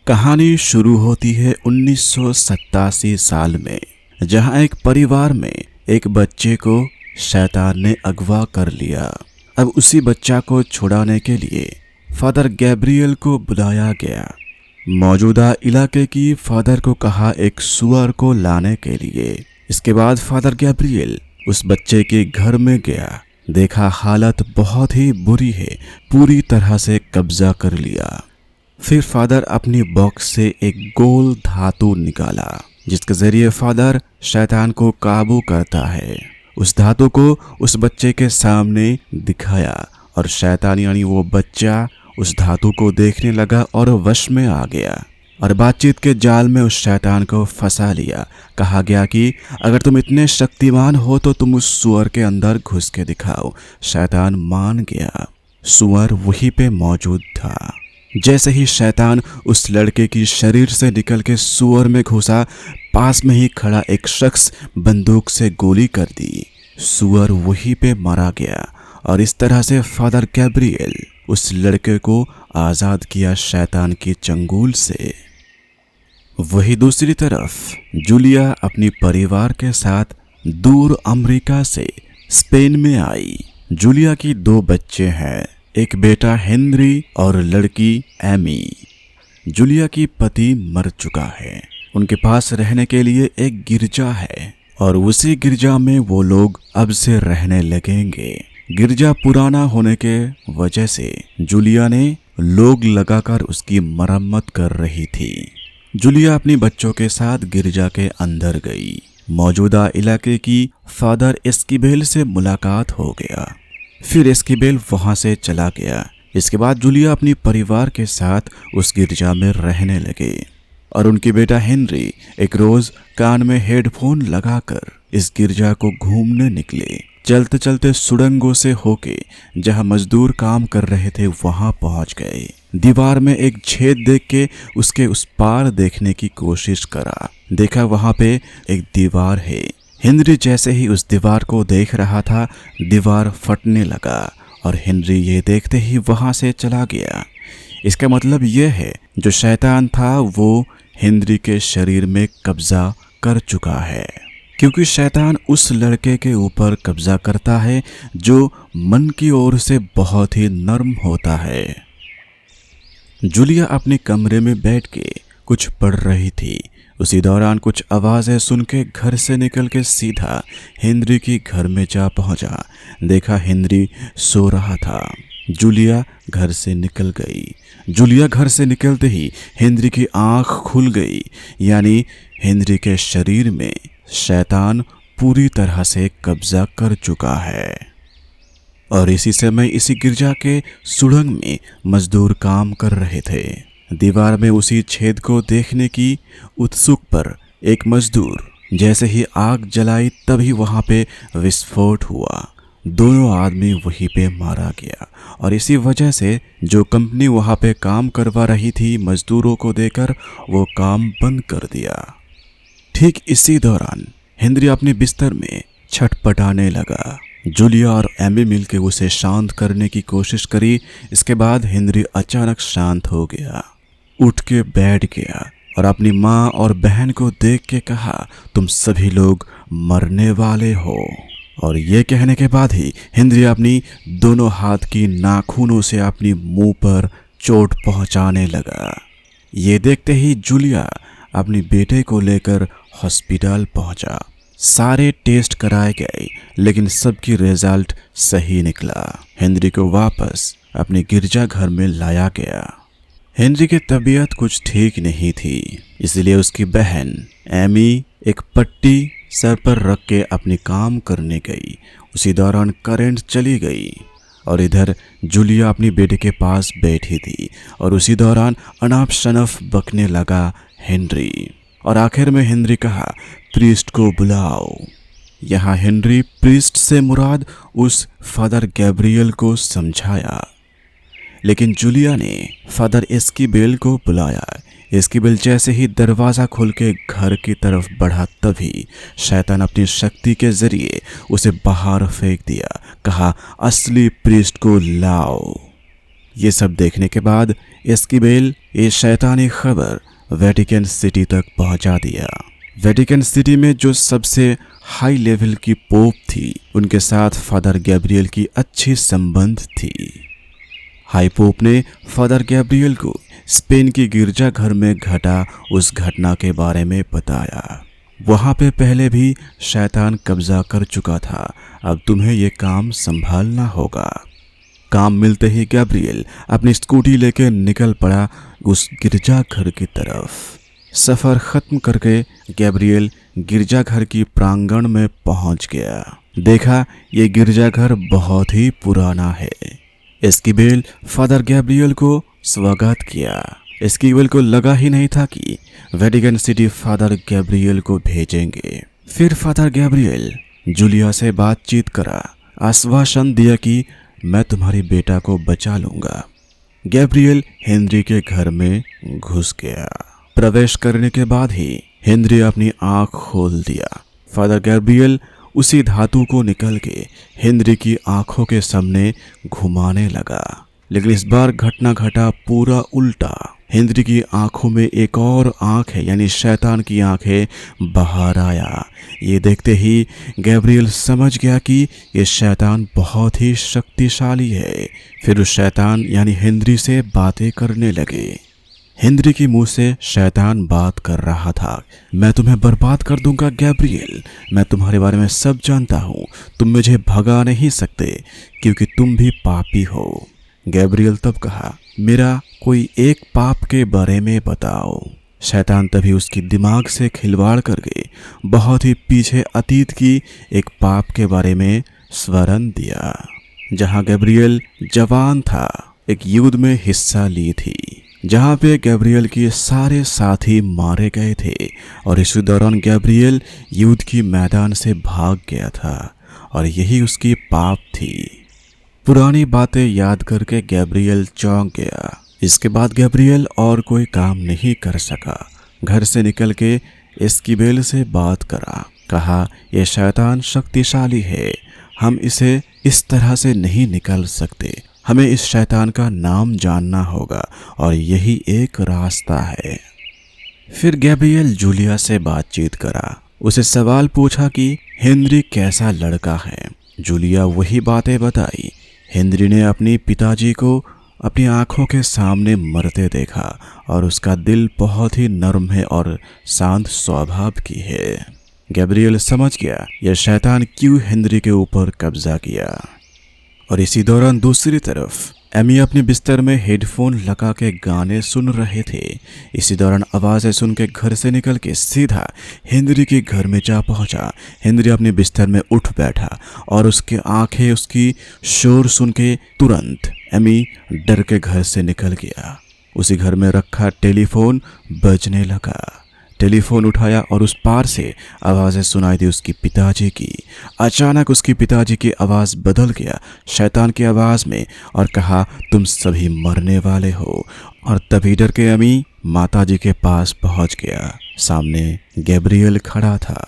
कहानी शुरू होती है 1987 साल में, जहां एक परिवार में एक बच्चे को शैतान ने अगवा कर लिया। अब उसी बच्चा को छुड़ाने के लिए फादर गैब्रियल को बुलाया गया। मौजूदा इलाके की फादर को कहा एक सुअर को लाने के लिए। इसके बाद फादर गैब्रियल उस बच्चे के घर में गया। देखा हालत बहुत ही बुरी है, पूरी तरह से कब्जा कर लिया। फिर फादर अपनी बॉक्स से एक गोल धातु निकाला, जिसके जरिए फादर शैतान को काबू करता है। उस धातु को उस बच्चे के सामने दिखाया और शैतान यानी वो बच्चा उस धातु को देखने लगा और वश में आ गया और बातचीत के जाल में उस शैतान को फंसा लिया। कहा गया कि अगर तुम इतने शक्तिमान हो तो तुम उस सुअर के अंदर घुस के दिखाओ। शैतान मान गया। सुअर वहीं पे मौजूद था। जैसे ही शैतान उस लड़के की शरीर से निकल के सुअर में घुसा, पास में ही खड़ा एक शख्स बंदूक से गोली कर दी। सुअर वहीं पे मारा गया और इस तरह से फादर गैब्रियल उस लड़के को आज़ाद किया शैतान की चंगुल से। वही दूसरी तरफ जूलिया अपनी परिवार के साथ दूर अमेरिका से स्पेन में आई। जूलिया की 2 बच्चे हैं, एक बेटा हेनरी और लड़की एमी। जूलिया की पति मर चुका है। उनके पास रहने के लिए एक गिरजा है और उसी गिरजा में वो लोग अब से रहने लगेंगे। गिरजा पुराना होने के वजह से जूलिया ने लोग लगाकर उसकी मरम्मत कर रही थी। जूलिया अपनी बच्चों के साथ गिरजा के अंदर गई। मौजूदा इलाके की फादर एस्किबेल से मुलाकात हो गया। फिर एस्किबेल वहां से चला गया। इसके बाद जूलिया अपनी परिवार के साथ उस गिरजा में रहने लगे और उनकी बेटा हेनरी एक रोज कान में हेडफोन लगाकर इस गिरजा को घूमने निकले। चलते चलते सुड़ंगों से होके जहां मजदूर काम कर रहे थे वहां पहुंच गए। दीवार में एक छेद देख के उसके उस पार देखने की कोशिश करा। देखा वहां पे एक दीवार है। हेनरी जैसे ही उस दीवार को देख रहा था, दीवार फटने लगा और हेनरी ये देखते ही वहां से चला गया। इसका मतलब यह है जो शैतान था वो हेनरी के शरीर में कब्जा कर चुका है, क्योंकि शैतान उस लड़के के ऊपर कब्जा करता है जो मन की ओर से बहुत ही नर्म होता है। जूलिया अपने कमरे में बैठ के कुछ पढ़ रही थी। उसी दौरान कुछ आवाज़ें सुन के घर से निकल के सीधा हेनरी की घर में जा पहुंचा। देखा हेनरी सो रहा था। जूलिया घर से निकल गई। जूलिया घर से निकलते ही हेनरी की आंख खुल गई, यानी हेनरी के शरीर में शैतान पूरी तरह से कब्जा कर चुका है। और इसी समय इसी गिरजा के सुड़ंग में मजदूर काम कर रहे थे। दीवार में उसी छेद को देखने की उत्सुक पर एक मजदूर जैसे ही आग जलाई तभी वहां पे विस्फोट हुआ। दोनों आदमी वहीं पे मारा गया और इसी वजह से जो कंपनी वहां पे काम करवा रही थी मजदूरों को देकर वो काम बंद कर दिया। ठीक इसी दौरान हेनरी अपने बिस्तर में छटपटाने लगा। जूलिया और एमी मिलकर उसे शांत करने की कोशिश करी। इसके बाद हेनरी अचानक शांत हो गया, उठ के बैठ गया और अपनी माँ और बहन को देख के कहा, तुम सभी लोग मरने वाले हो। और ये कहने के बाद ही हेनरी अपनी दोनों हाथ की नाखूनों से अपनी मुंह पर चोट पहुंचाने लगा। ये देखते ही जूलिया अपने बेटे को लेकर हॉस्पिटल पहुंचा। सारे टेस्ट कराए गए लेकिन सबकी रिजल्ट सही निकला। हेनरी को वापस अपने गिरजा घर में लाया गया। हेनरी की तबीयत कुछ ठीक नहीं थी, इसलिए उसकी बहन एमी एक पट्टी सर पर रख के अपनी काम करने गई। उसी दौरान करंट चली गई और इधर जूलिया अपनी बेटे के पास बैठी थी और उसी दौरान अनाप शनफ बकने लगा हेनरी। और आखिर में हेनरी कहा, प्रीस्ट को बुलाओ। यहाँ हेनरी प्रीस्ट से मुराद उस फादर गैब्रियल को समझाया, लेकिन जूलिया ने फादर एस्किबेल को बुलाया। एस्किबेल जैसे ही दरवाज़ा खोल के घर की तरफ बढ़ा तभी शैतान अपनी शक्ति के जरिए उसे बाहर फेंक दिया। कहा, असली प्रीस्ट को लाओ। ये सब देखने के बाद एस्कीबेल ये शैतानी खबर वेटिकन सिटी तक पहुंचा दिया। वेटिकन सिटी में जो सबसे हाई लेवल की पोप थी, उनके साथ फादर गैब्रियल की अच्छी संबंध थी। हाई पोप ने फादर गैब्रियल को स्पेन की गिरजाघर में घटा उस घटना के बारे में बताया। वहां पे पहले भी शैतान कब्जा कर चुका था, अब तुम्हें ये काम संभालना होगा। काम मिलते ही गैब्रियल अपनी स्कूटी लेकर निकल पड़ा उस गिरजाघर की तरफ। सफर खत्म करके गैब्रियल गिरजाघर की प्रांगण में पहुंच गया। देखा ये गिरजाघर बहुत ही पुराना है। एस्कीबेल फादर गैब्रियल को स्वागत किया। एस्कीबेल को लगा ही नहीं था कि वेटिकन सिटी फादर गैब्रियल को भेजेंगे। फिर फादर गैब्रियल जूलिया से बातचीत करा, आश्वासन दिया कि मैं तुम्हारी बेटा को बचा लूंगा। गैब्रियल हेनरी के घर में घुस गया। प्रवेश करने के बाद ही हेनरी अपनी आंख खोल दिया। फादर गैब्रियल उसी धातु को निकल के हेनरी की आंखों के सामने घुमाने लगा, लेकिन इस बार घटना घटा पूरा उल्टा। हेनरी की आंखों में एक और आंख है, यानी शैतान की आंख है, बाहर आया। ये देखते ही गैब्रियल समझ गया कि ये शैतान बहुत ही शक्तिशाली है। फिर उस शैतान यानी हेनरी से बातें करने लगे। हेनरी के मुंह से शैतान बात कर रहा था, मैं तुम्हें बर्बाद कर दूंगा गैब्रियल, मैं तुम्हारे बारे में सब जानता हूँ, तुम मुझे भगा नहीं सकते क्योंकि तुम भी पापी हो। गैब्रियल तब कहा, मेरा कोई एक पाप के बारे में बताओ। शैतान तभी उसकी दिमाग से खिलवाड़ करके बहुत ही पीछे अतीत की एक पाप के बारे में स्मरण दिया। जहां गैब्रियल जवान था, एक युद्ध में हिस्सा ली थी, जहां पे गैब्रियल के सारे साथी मारे गए थे और इसी दौरान गैब्रियल युद्ध की मैदान से भाग गया था और यही उसकी पाप थी। पुरानी बातें याद करके गैब्रियल चौंक गया। इसके बाद गैब्रियल और कोई काम नहीं कर सका। घर से निकल के एस्कीबेल से बात करा, कहा यह शैतान शक्तिशाली है, हम इसे इस तरह से नहीं निकल सकते, हमें इस शैतान का नाम जानना होगा और यही एक रास्ता है। फिर गैब्रियल जूलिया से बातचीत करा, उसे सवाल पूछा कि हेनरी कैसा लड़का है। जूलिया वही बातें बताई। हेनरी ने अपने पिताजी को अपनी आंखों के सामने मरते देखा और उसका दिल बहुत ही नर्म है और शांत स्वभाव की है। गैब्रियल समझ गया यह शैतान क्यों हेनरी के ऊपर कब्जा किया। और इसी दौरान दूसरी तरफ एमी अपने बिस्तर में हेडफोन लगा के गाने सुन रहे थे। इसी दौरान आवाज़ें सुन के घर से निकल के सीधा हेनरी के घर में जा पहुंचा। हेनरी अपने बिस्तर में उठ बैठा और उसकी आंखें उसकी शोर सुन के तुरंत एमी डर के घर से निकल गया। उसी घर में रखा टेलीफोन बजने लगा। टेलीफोन उठाया और उस पार से आवाज़ें सुनाई दी उसकी पिताजी की। अचानक उसकी पिताजी की आवाज़ बदल गया शैतान की आवाज़ में और कहा, तुम सभी मरने वाले हो। और तभी डर के अमी माताजी के पास पहुंच गया। सामने गैब्रियल खड़ा था।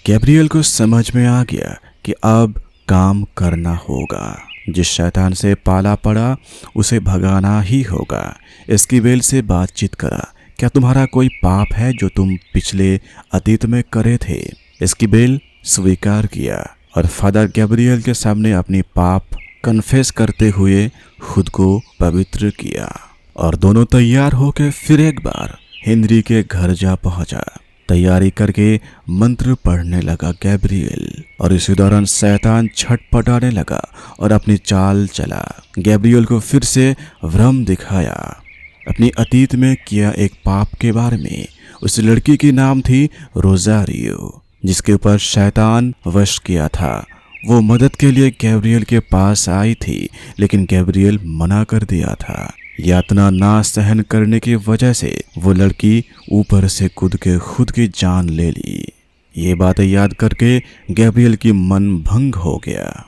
गैब्रियल को समझ में आ गया कि अब काम करना होगा। जिस शैतान से पाला पड़ा उसे भगाना ही होगा। एस्कीबेल से बातचीत करा, क्या तुम्हारा कोई पाप है जो तुम पिछले अतीत में करे थे? एस्कीबेल स्वीकार किया और फादर गैब्रियल के सामने अपनी पाप कन्फेस करते हुए खुद को पवित्र किया। और दोनों तैयार होकर फिर एक बार हेनरी के घर जा पहुंचा। तैयारी करके मंत्र पढ़ने लगा गैब्रियल और इसी दौरान शैतान छटपटाने लगा और अपनी चाल चला। गैब्रियल को फिर से भ्रम दिखाया अपनी अतीत में किया एक पाप के बारे में। उस लड़की की नाम थी रोजारियो, जिसके ऊपर शैतान वश किया था। वो मदद के लिए गैब्रियल के पास आई थी, लेकिन गैब्रियल मना कर दिया था। यातना ना सहन करने की वजह से वो लड़की ऊपर से कूद के खुद की जान ले ली। ये बातें याद करके गैब्रियल की मन भंग हो गया।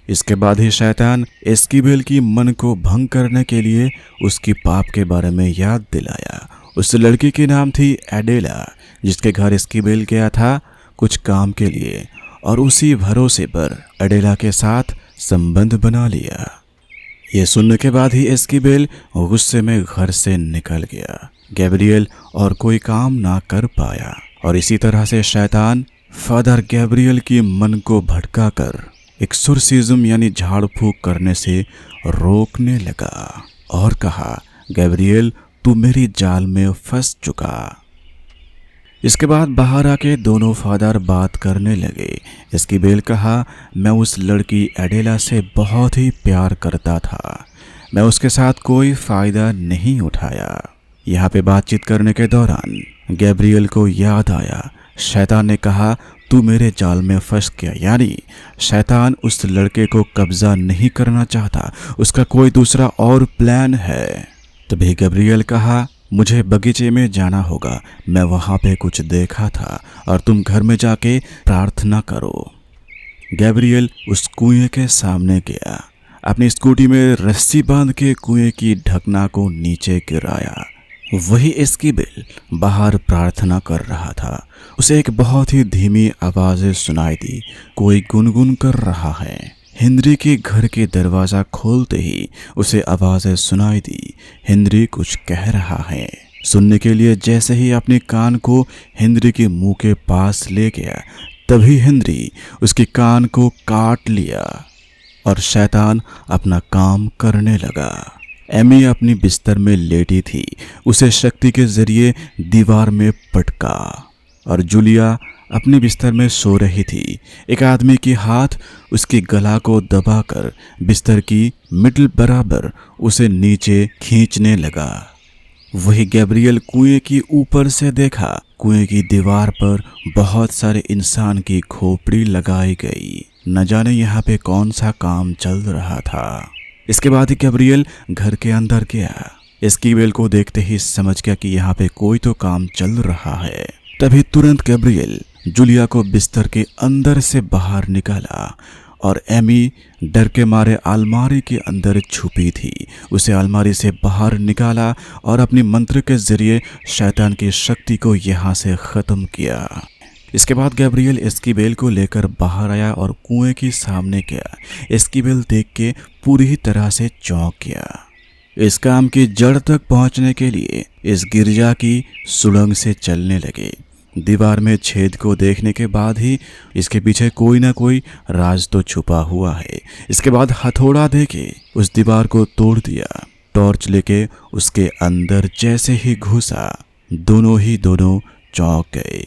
इसके बाद ही शैतान एस्कीबेल की मन को भंग करने के लिए उसकी पाप के बारे में याद दिलाया। उस लड़की की नाम थी एडेला, जिसके घर एस्कीबेल गया था कुछ काम के लिए और उसी भरोसे पर एडेला के साथ संबंध बना लिया। ये सुनने के बाद ही एस्कीबेल गुस्से में घर से निकल गया। गैब्रियल और कोई काम ना कर पाया और इसी तरह से शैतान फादर गैब्रियल की मन को भटकाकर एक्सोर्सिज्म यानी झाड़ फूक करने से रोकने लगा और कहा, गैब्रियल तू मेरी जाल में फंस चुका। इसके बाद बाहर आके दोनों फादर बात करने लगे। एस्कीबेल कहा, मैं उस लड़की एडेला से बहुत ही प्यार करता था, मैं उसके साथ कोई फायदा नहीं उठाया। यहाँ पे बातचीत करने के दौरान गैब्रियल को याद आया, शैतान ने कहा तू मेरे जाल में फंस गया, यानी शैतान उस लड़के को कब्जा नहीं करना चाहता, उसका कोई दूसरा और प्लान है। तभी गैब्रियल कहा, मुझे बगीचे में जाना होगा, मैं वहां पे कुछ देखा था और तुम घर में जाके प्रार्थना करो। गैब्रियल उस कुएं के सामने गया, अपनी स्कूटी में रस्सी बांध के कुएं की ढकना को नीचे गिराया। वही एस्कीबेल बाहर प्रार्थना कर रहा था। उसे एक बहुत ही धीमी आवाज़ सुनाई दी, कोई गुनगुन कर रहा है। हेनरी के घर के दरवाज़ा खोलते ही उसे आवाज़ सुनाई दी, हेनरी कुछ कह रहा है। सुनने के लिए जैसे ही अपने कान को हेनरी के मुंह के पास ले गया, तभी हेनरी उसके कान को काट लिया और शैतान अपना काम करने लगा। एमी अपनी बिस्तर में लेटी थी, उसे शक्ति के जरिए दीवार में पटका और जूलिया अपने बिस्तर में सो रही थी। एक आदमी की हाथ उसके गला को दबाकर बिस्तर की मिडल बराबर उसे नीचे खींचने लगा। वही गैब्रियल कुएं की ऊपर से देखा, कुएं की दीवार पर बहुत सारे इंसान की खोपड़ी लगाई गई। न जाने यहाँ पे कौन सा काम चल रहा था। इसके बाद ही गैब्रियल घर के अंदर गया। एस्कीबेल को देखते ही समझ गया कि यहाँ पे कोई तो काम चल रहा है। तभी तुरंत गैब्रियल जूलिया को बिस्तर के अंदर से बाहर निकाला और एमी डर के मारे अलमारी के अंदर छुपी थी, उसे अलमारी से बाहर निकाला और अपनी मंत्र के जरिए शैतान की शक्ति को यहाँ से ख़त्म किया। इसके बाद गैब्रियल एस्कीबेल को लेकर बाहर आया और कुएं के सामने गया। एस्कीबेल देख के पूरी तरह से चौंक गया। इस काम की जड़ तक पहुंचने के लिए इस गिरजा की सुड़ंग से चलने लगे। दीवार में छेद को देखने के बाद ही इसके पीछे कोई ना कोई राज तो छुपा हुआ है। इसके बाद हथौड़ा देके उस दीवार को तोड़ दिया। टॉर्च लेके उसके अंदर जैसे ही घुसा, दोनों चौंक गए।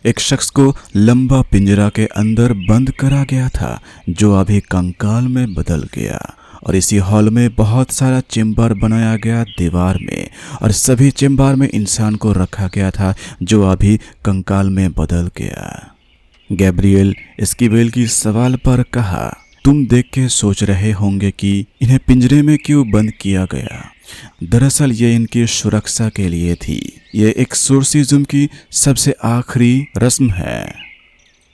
एक शख्स को लंबा पिंजरा के अंदर बंद करा गया था, जो अभी कंकाल में बदल गया। और इसी हॉल में बहुत सारा चेम्बर बनाया गया दीवार में, और सभी चेम्बर में इंसान को रखा गया था जो अभी कंकाल में बदल गया। गैब्रियल एस्कीबेल की सवाल पर कहा, तुम देख के सोच रहे होंगे कि इन्हें पिंजरे में क्यों बंद किया गया। दरअसल ये इनकी सुरक्षा के लिए थी। ये एक्सोर्सिज्म की सबसे आखिरी रस्म है।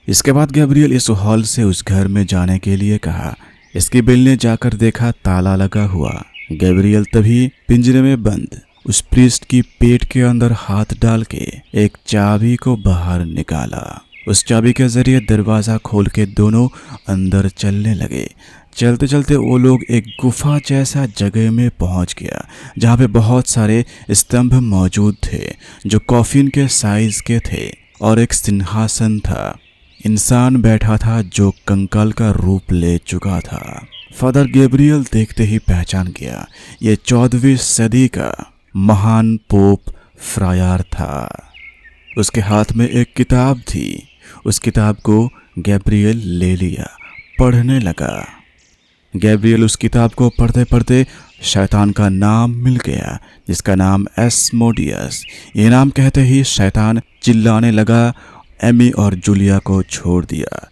इसके बाद गैब्रियल इस हॉल से उस घर में जाने के लिए कहा। एस्कीबेल ने जाकर देखा ताला लगा हुआ। गैब्रियल तभी पिंजरे में बंद उस प्रीस्ट की पेट के अंदर हाथ डाल के एक चाबी को बाहर निकाला। उस चाबी के जरिए दरवाजा खोल के दोनों अंदर चलने लगे। चलते चलते वो लोग एक गुफा जैसा जगह में पहुंच गया, जहाँ पे बहुत सारे स्तंभ मौजूद थे जो कॉफिन के साइज के थे, और एक सिंहासन था। इंसान बैठा था जो कंकाल का रूप ले चुका था। फादर गैब्रियल देखते ही पहचान गया, ये 14वीं सदी का महान पोप फ्रायर था। उसके हाथ में एक किताब थी। उस किताब को गैब्रियल ले लिया, पढ़ने लगा। गैब्रियल उस किताब को पढ़ते पढ़ते शैतान का नाम मिल गया, जिसका नाम एस्मोडियस। ये नाम कहते ही शैतान चिल्लाने लगा, एमी और जूलिया को छोड़ दिया।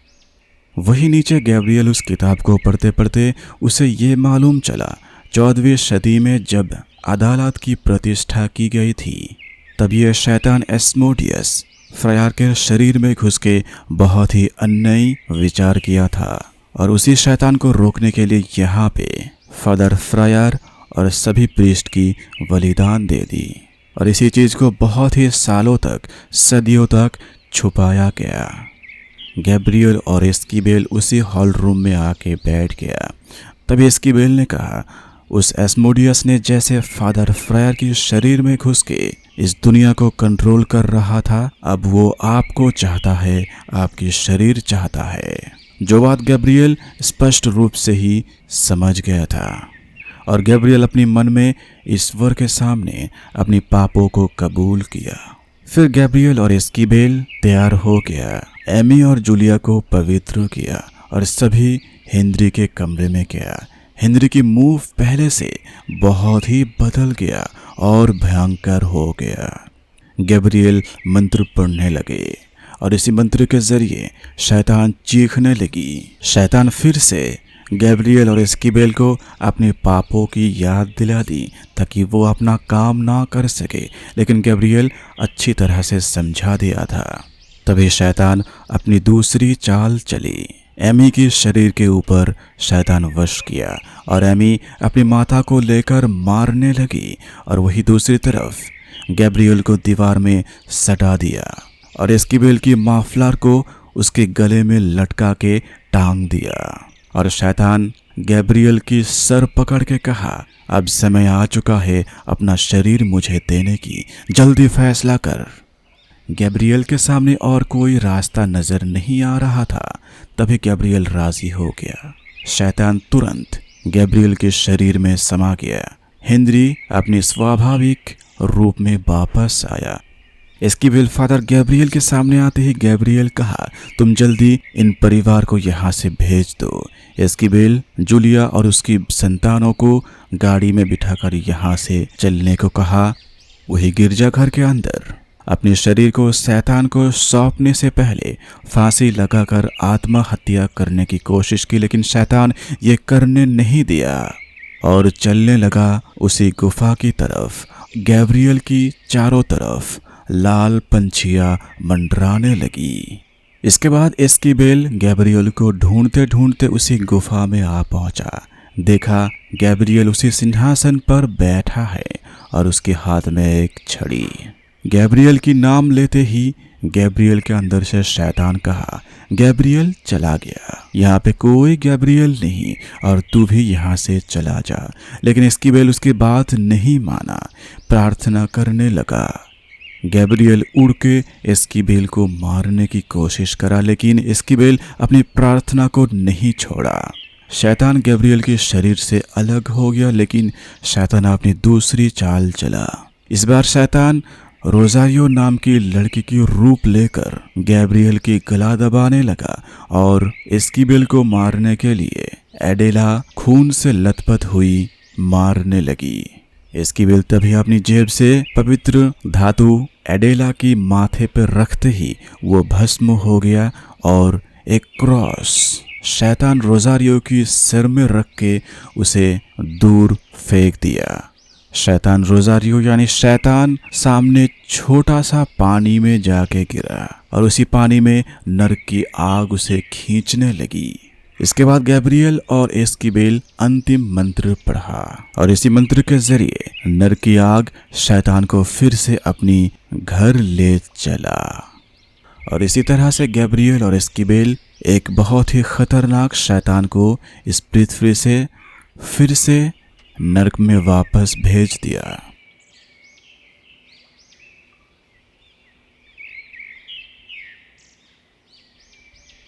वही नीचे गैब्रियल उस किताब को पढ़ते पढ़ते उसे ये मालूम चला, 14वीं सदी में जब अदालत की प्रतिष्ठा की गई थी, तब ये शैतान एस्मोडियस फ्रायर के शरीर में घुस के बहुत ही अन्यायी विचार किया था, और उसी शैतान को रोकने के लिए यहाँ पे फादर फ्रायर और सभी प्रीस्ट की बलिदान दे दी। और इसी चीज़ को बहुत ही सालों तक, सदियों तक छुपाया गया। गैब्रियल और एस्कीबेल उसी हॉल रूम में आके बैठ गया। तभी एस्कीबेल ने कहा, उस एस्मोडियस ने जैसे फादर फ्रायर के शरीर में घुस के इस दुनिया को कंट्रोल कर रहा था, अब वो आपको चाहता है, आपकी शरीर चाहता है। जो बात गैब्रियल स्पष्ट रूप से ही समझ गया था। और गैब्रियल अपने मन में ईश्वर के सामने अपनी पापों को कबूल किया। फिर गैब्रियल और एस्कीबेल तैयार हो गया, एमी और जूलिया को पवित्र किया और सभी हेनरी के कमरे में गया। हेनरी की मुंह पहले से बहुत ही बदल गया और भयंकर हो गया। गैब्रियल मंत्र पढ़ने लगे और इसी मंत्र के जरिए शैतान चीखने लगी। शैतान फिर से गैब्रियल और एस्कीबेल को अपने पापों की याद दिला दी ताकि वो अपना काम ना कर सके, लेकिन गैब्रियल अच्छी तरह से समझा दिया था। तभी शैतान अपनी दूसरी चाल चली। एमी की शरीर के ऊपर शैतान वश किया और एमी अपनी माता को लेकर मारने लगी और वही दूसरी तरफ गैब्रियल को दीवार में सटा दिया और एस्कीबेल की माफलर को उसके गले में लटका के टांग दिया। और शैतान गैब्रियल की सर पकड़ के कहा, अब समय आ चुका है अपना शरीर मुझे देने की, जल्दी फैसला कर। गैब्रियल के सामने और कोई रास्ता नजर नहीं आ रहा था। तभी गैब्रियल राजी हो गया। शैतान तुरंत गैब्रियल के शरीर में समा गया। हेनरी अपने स्वाभाविक रूप में वापस आया। एस्कीबेल फादर गैब्रियल के सामने आते ही गैब्रियल कहा, तुम जल्दी इन परिवार को यहाँ से भेज दो। एस्कीबेल जूलिया और उसकी संतानों को गाड़ी में बिठाकर यहाँ से चलने को कहा। वही गिरजाघर के अंदर अपने शरीर को शैतान को सौंपने से पहले फांसी लगाकर आत्महत्या करने की कोशिश की, लेकिन शैतान ये करने नहीं दिया और चलने लगा उसी गुफा की तरफ। गैब्रियल की चारों तरफ लाल पंछियां मंडराने लगी। इसके बाद एस्कीबेल गैब्रियल को ढूंढते ढूंढते उसी गुफा में आ पहुंचा। देखा गैब्रियल उसी सिंहासन पर बैठा है और उसके हाथ में एक छड़ी। गैब्रियल की नाम लेते ही गैब्रियल के अंदर से शैतान कहा, गैब्रियल चला गया, यहाँ पे कोई गैब्रियल नहीं और तू भी यहाँ से चला जा। लेकिन एस्कीबेल उसकी बात नहीं माना, प्रार्थना करने लगा। गैब्रियल उड़ के एस्कीबेल को मारने की कोशिश करा, लेकिन एस्कीबेल अपनी प्रार्थना को नहीं छोड़ा। शैतान गैब्रियल के शरीर से अलग हो गया, लेकिन शैतान अपनी दूसरी चाल चला। इस बार शैतान रोजारियो नाम की लड़की की रूप लेकर गैब्रियल की गला दबाने लगा और एस्कीबेल को मारने के लिए एडेला खून से लथपथ हुई मारने लगी। एस्कीबेल तभी अपनी जेब से पवित्र धातु एडेला की माथे पर रखते ही वो भस्म हो गया और एक क्रॉस शैतान रोजारियो की सिर में रख के उसे दूर फेंक दिया। शैतान रोजारियो यानी शैतान सामने छोटा सा पानी में जाके गिरा और उसी पानी में नरक की आग उसे खींचने लगी। इसके बाद गैब्रियल और एस्कीबेल अंतिम मंत्र पढ़ा और इसी मंत्र के जरिए नरक की आग शैतान को फिर से अपनी घर ले चला। और इसी तरह से गैब्रियल और एस्कीबेल एक बहुत ही खतरनाक शैतान को इस पृथ्वी से फिर से नरक में वापस भेज दिया।